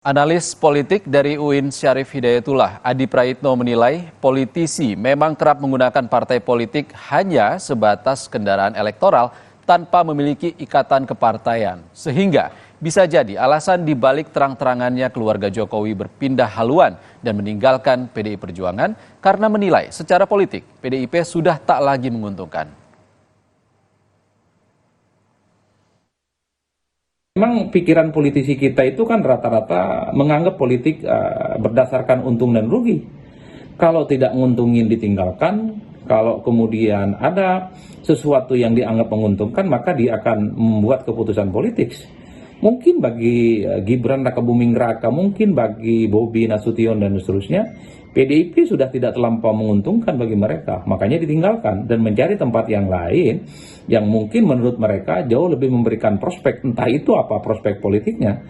Analis politik dari UIN Syarif Hidayatullah, Adi Praitno menilai politisi memang kerap menggunakan partai politik hanya sebatas kendaraan elektoral tanpa memiliki ikatan kepartaian. Sehingga bisa jadi alasan dibalik terang-terangannya keluarga Jokowi berpindah haluan dan meninggalkan PDI Perjuangan karena menilai secara politik PDIP sudah tak lagi menguntungkan. Memang pikiran politisi kita itu kan rata-rata menganggap politik berdasarkan untung dan rugi. Kalau tidak nguntungin ditinggalkan, kalau kemudian ada sesuatu yang dianggap menguntungkan maka dia akan membuat keputusan politik. Mungkin bagi Gibran Rakabuming Raka, mungkin bagi Bobi Nasution dan seterusnya, PDIP sudah tidak terlampau menguntungkan bagi mereka, makanya ditinggalkan dan mencari tempat yang lain yang mungkin menurut mereka jauh lebih memberikan prospek, entah itu apa prospek politiknya.